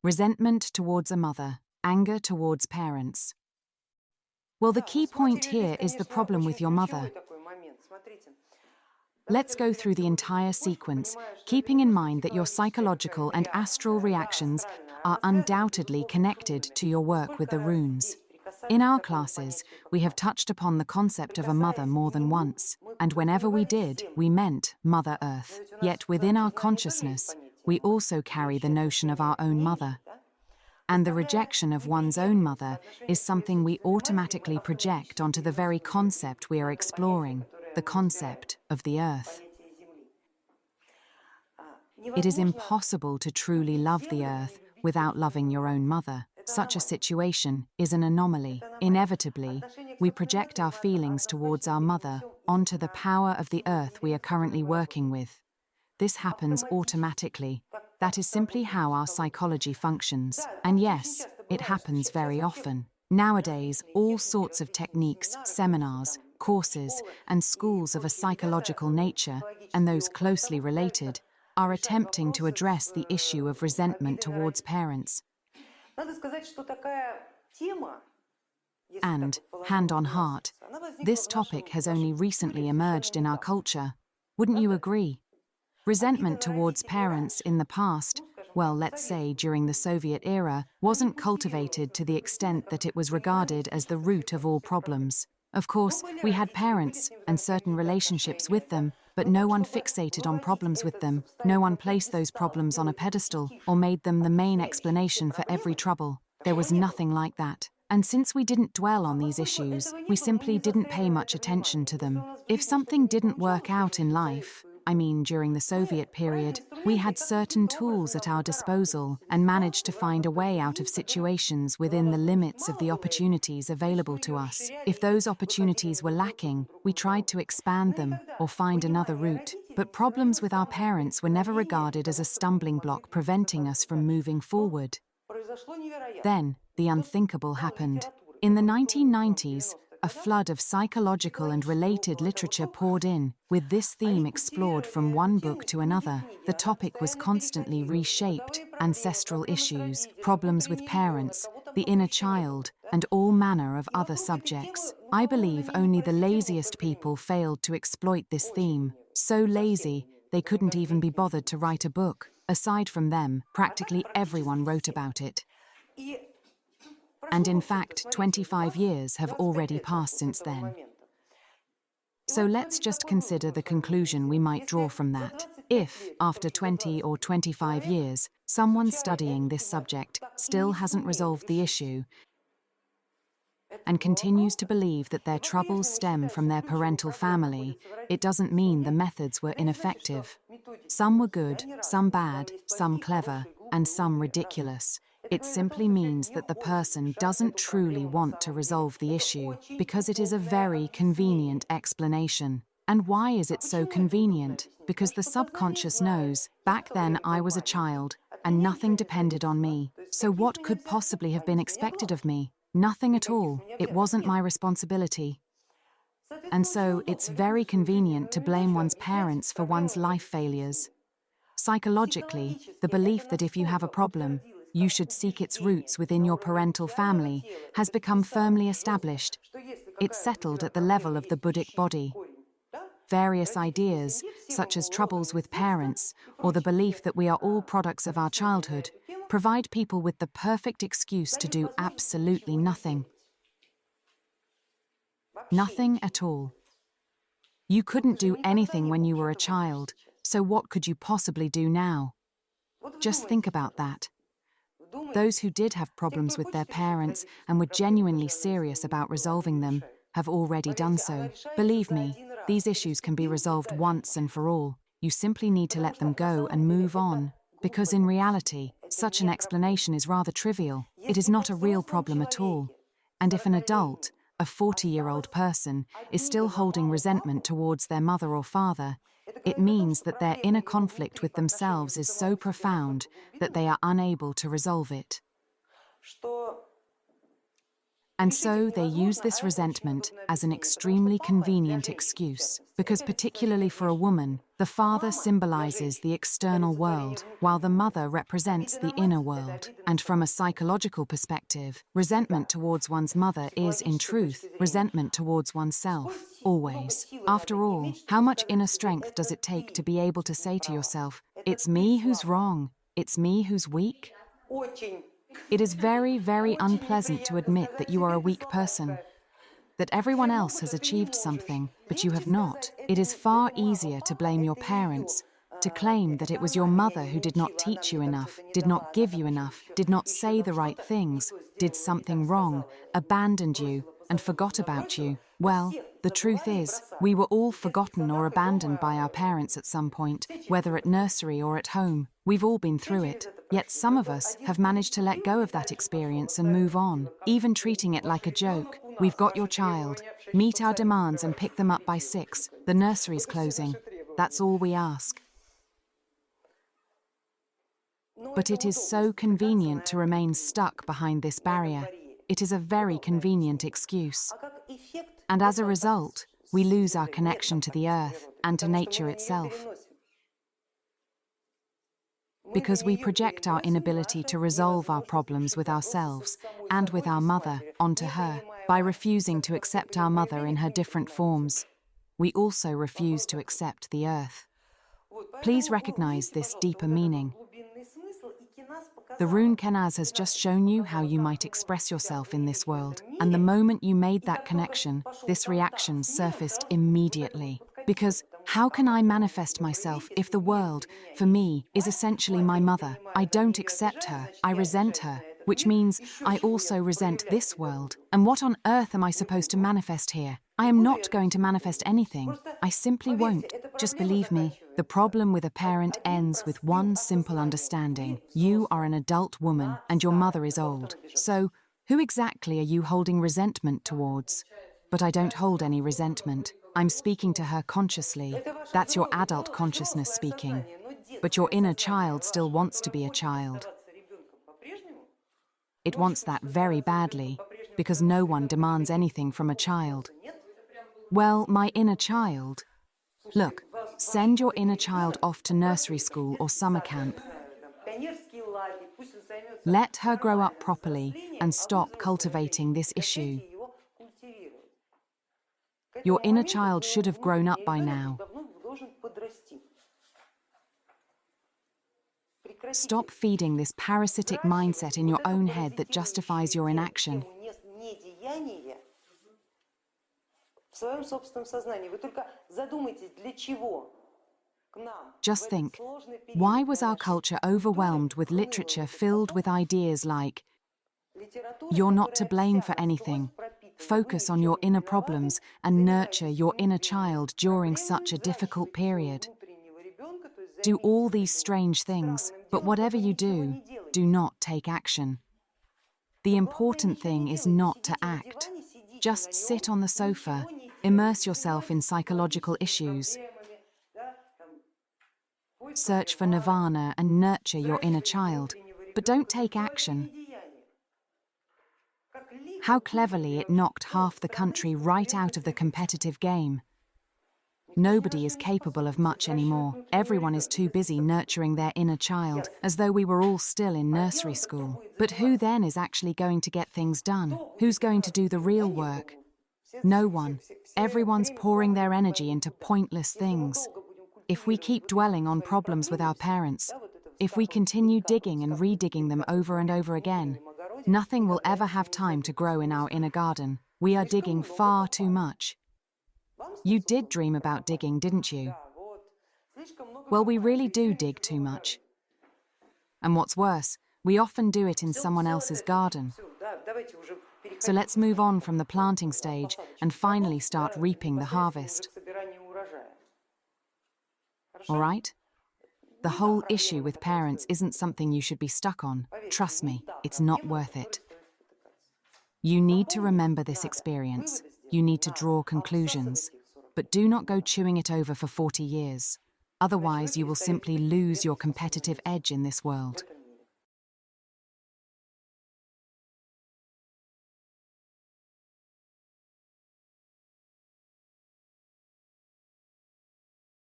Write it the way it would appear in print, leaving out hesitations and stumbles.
Resentment towards a mother, anger towards parents. Well, the key point here is the problem with your mother. Let's go through the entire sequence, keeping in mind that your psychological and astral reactions are undoubtedly connected to your work with the runes. In our classes, we have touched upon the concept of a mother more than once, and whenever we did, we meant Mother Earth. Yet within our consciousness, we also carry the notion of our own mother. And the rejection of one's own mother is something we automatically project onto the very concept we are exploring, the concept of the earth. It is impossible to truly love the earth without loving your own mother. Such a situation is an anomaly. Inevitably, we project our feelings towards our mother onto the power of the earth we are currently working with. This happens automatically. That is simply how our psychology functions. And yes, it happens very often. Nowadays, all sorts of techniques, seminars, courses, and schools of a psychological nature, and those closely related, are attempting to address the issue of resentment towards parents. And, hand on heart, this topic has only recently emerged in our culture. Wouldn't you agree? Resentment towards parents in the past, well, let's say during the Soviet era, wasn't cultivated to the extent that it was regarded as the root of all problems. Of course, we had parents and certain relationships with them, but no one fixated on problems with them. No one placed those problems on a pedestal or made them the main explanation for every trouble. There was nothing like that. And since we didn't dwell on these issues, we simply didn't pay much attention to them. If something didn't work out in life, during the Soviet period, we had certain tools at our disposal and managed to find a way out of situations within the limits of the opportunities available to us. If those opportunities were lacking, we tried to expand them or find another route. But problems with our parents were never regarded as a stumbling block preventing us from moving forward. Then, the unthinkable happened. In the 1990s, a flood of psychological and related literature poured in, with this theme explored from one book to another. The topic was constantly reshaped: ancestral issues, problems with parents, the inner child, and all manner of other subjects. I believe only the laziest people failed to exploit this theme. So lazy, they couldn't even be bothered to write a book. Aside from them, practically everyone wrote about it. And in fact, 25 years have already passed since then. So let's just consider the conclusion we might draw from that. If, after 20 or 25 years, someone studying this subject still hasn't resolved the issue and continues to believe that their troubles stem from their parental family, it doesn't mean the methods were ineffective. Some were good, some bad, some clever, and some ridiculous. It simply means that the person doesn't truly want to resolve the issue because it is a very convenient explanation. And why is it so convenient? Because the subconscious knows, back then I was a child and nothing depended on me. So what could possibly have been expected of me? Nothing at all. It wasn't my responsibility. And so it's very convenient to blame one's parents for one's life failures. Psychologically, the belief that if you have a problem, you should seek its roots within your parental family has become firmly established. It's settled at the level of the Buddhic body. Various ideas, such as troubles with parents or the belief that we are all products of our childhood, provide people with the perfect excuse to do absolutely nothing. Nothing at all. You couldn't do anything when you were a child, so what could you possibly do now? Just think about that. Those who did have problems with their parents and were genuinely serious about resolving them have already done so. Believe me, these issues can be resolved once and for all. You simply need to let them go and move on. Because in reality, such an explanation is rather trivial. It is not a real problem at all. And if an adult, a 40-year-old person, is still holding resentment towards their mother or father, it means that their inner conflict with themselves is so profound that they are unable to resolve it. And so they use this resentment as an extremely convenient excuse, because particularly for a woman, The father symbolizes the external world, while the mother represents the inner world. And from a psychological perspective, resentment towards one's mother is, in truth, resentment towards oneself, always. After all, how much inner strength does it take to be able to say to yourself, "It's me who's wrong, it's me who's weak"? It is very, very unpleasant to admit that you are a weak person, that everyone else has achieved something, but you have not. It is far easier to blame your parents, to claim that it was your mother who did not teach you enough, did not give you enough, did not say the right things, did something wrong, abandoned you, and forgot about you. Well, the truth is, we were all forgotten or abandoned by our parents at some point, whether at nursery or at home. We've all been through it. Yet some of us have managed to let go of that experience and move on, even treating it like a joke. We've got your child. Meet our demands and pick them up by 6. The nursery's closing. That's all we ask. But it is so convenient to remain stuck behind this barrier. It is a very convenient excuse. And as a result, we lose our connection to the earth and to nature itself. Because we project our inability to resolve our problems with ourselves and with our mother onto her. By refusing to accept our mother in her different forms, we also refuse to accept the earth. Please recognize this deeper meaning. The rune Kenaz has just shown you how you might express yourself in this world, and the moment you made that connection, this reaction surfaced immediately. Because how can I manifest myself if the world, for me, is essentially my mother? I don't accept her, I resent her, which means I also resent this world. And what on earth am I supposed to manifest here? I am not going to manifest anything. I simply won't. Just believe me. The problem with a parent ends with one simple understanding. You are an adult woman and your mother is old. So, who exactly are you holding resentment towards? But I don't hold any resentment. I'm speaking to her consciously. That's your adult consciousness speaking. But your inner child still wants to be a child. It wants that very badly, because no one demands anything from a child. Well, my inner child... Look, send your inner child off to nursery school or summer camp. Let her grow up properly and stop cultivating this issue. Your inner child should have grown up by now. Stop feeding this parasitic mindset in your own head that justifies your inaction. Just think, why was our culture overwhelmed with literature filled with ideas like, "You're not to blame for anything. Focus on your inner problems and nurture your inner child during such a difficult period"? Do all these strange things, but whatever you do, do not take action. The important thing is not to act. Just sit on the sofa, immerse yourself in psychological issues. Search for nirvana and nurture your inner child, but don't take action. How cleverly it knocked half the country right out of the competitive game. Nobody is capable of much anymore. Everyone is too busy nurturing their inner child, as though we were all still in nursery school. But who then is actually going to get things done? Who's going to do the real work? No one. Everyone's pouring their energy into pointless things. If we keep dwelling on problems with our parents, if we continue digging and redigging them over and over again, nothing will ever have time to grow in our inner garden. We are digging far too much. You did dream about digging, didn't you? Well, we really do dig too much. And what's worse, we often do it in someone else's garden. So let's move on from the planting stage and finally start reaping the harvest. All right? The whole issue with parents isn't something you should be stuck on. Trust me, it's not worth it. You need to remember this experience. You need to draw conclusions. But do not go chewing it over for 40 years. Otherwise, you will simply lose your competitive edge in this world.